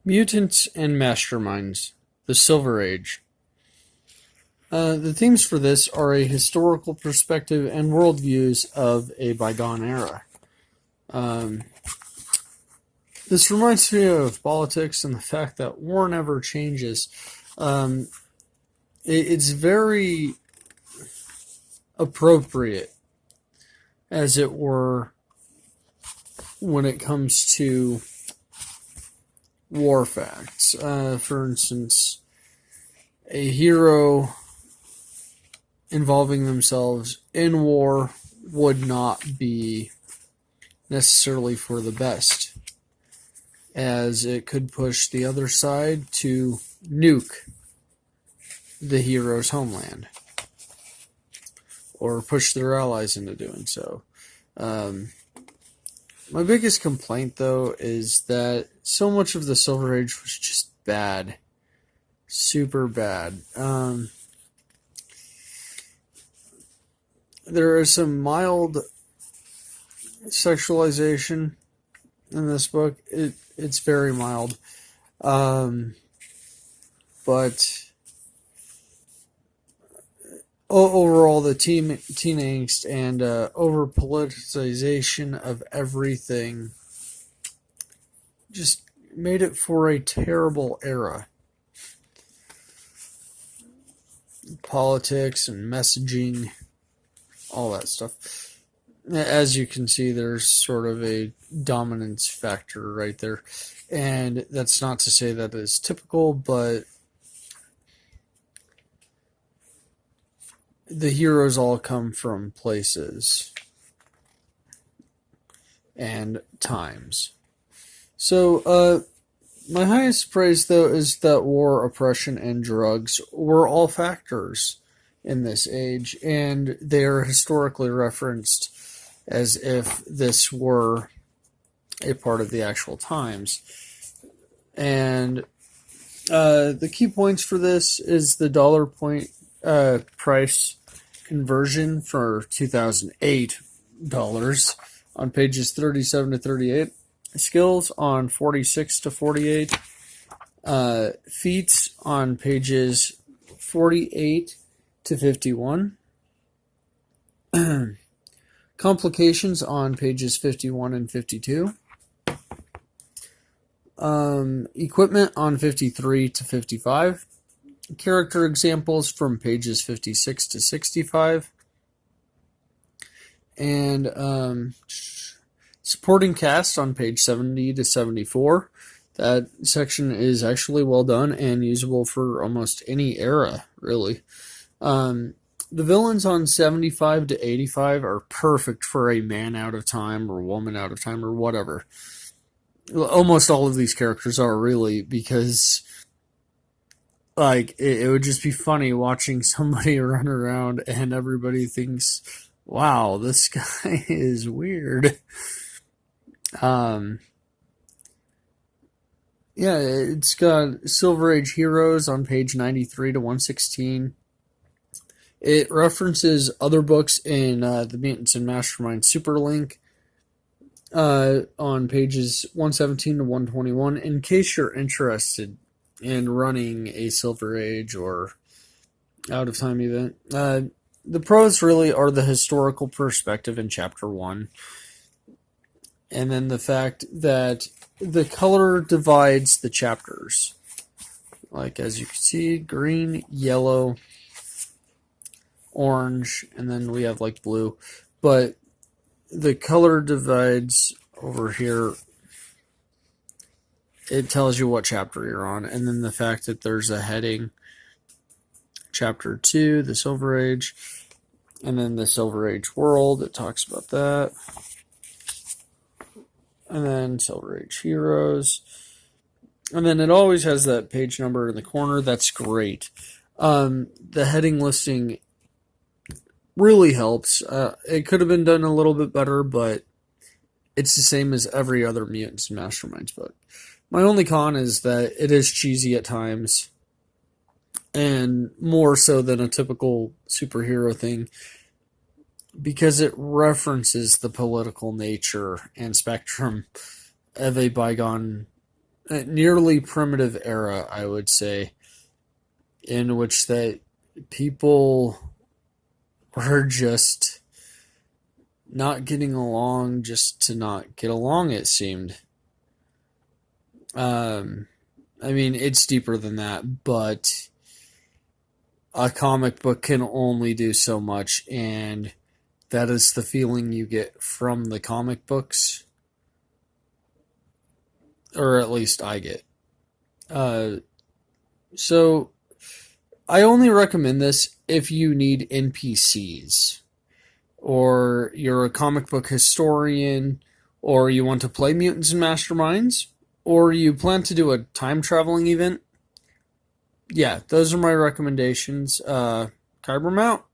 Mutants and Masterminds, the Silver Age. The themes for this are a historical perspective and worldviews of a bygone era. Um, this reminds me of politics and the fact that war never changes. Um, it's very appropriate, as it were, when it comes to war facts. For instance, a hero involving themselves in war would not be necessarily for the best, as it could push the other side to nuke the hero's homeland or push their allies into doing so. My biggest complaint, though, is that so much of the Silver Age was just bad. Super bad. There is some mild sexualization in this book. It's very mild. But overall, the teen angst and over-politicization of everything just made it for a terrible era. Politics and messaging, all that stuff. As you can see, there's sort of a dominance factor right there. And that's not to say that it's typical, but the heroes all come from places and times. So, my highest praise, though, is that war, oppression, and drugs were all factors in this age, and they are historically referenced as if this were a part of the actual times. And the key points for this is the dollar point price conversion for 2008 dollars on pages 37 to 38, skills on 46 to 48, feats on pages 48 to 51, complications on pages 51 and 52, equipment on 53 to 55, character examples from pages 56 to 65, and supporting cast on page 70 to 74. That section is actually well done and usable for almost any era, really. The villains on 75 to 85 are perfect for a man out of time or woman out of time or whatever. Almost all of these characters are, really, because like it would just be funny watching somebody run around and everybody thinks, wow, this guy is weird. Yeah, it's got Silver Age heroes on page 93 to 116. It references other books in the Mutants and Mastermind Superlink on pages 117 to 121, in case you're interested in running a Silver Age or out of time event. The pros really are the historical perspective in chapter 1, and then the fact that the color divides the chapters. Like, as you can see, green, yellow, orange, and then we have like blue. But the color divides over here. It tells you what chapter you're on. And then the fact that there's a heading, chapter 2, the Silver Age, and then the Silver Age world, it talks about that. And then Silver Age heroes. And then it always has that page number in the corner. That's great. The heading listing really helps. It could have been done a little bit better, but it's the same as every other Mutants and Masterminds book. My only con is that it is cheesy at times, and more so than a typical superhero thing, because it references the political nature and spectrum of a bygone a nearly primitive era, I would say, in which that people were just not getting along just to not get along, it seemed. Um, I mean, it's deeper than that, but a comic book can only do so much, and that is the feeling you get from the comic books, or at least I get. Uh, so I only recommend this if you need NPCs, or you're a comic book historian, or you want to play Mutants and Masterminds, or you plan to do a time traveling event. Yeah, those are my recommendations. Kyber out.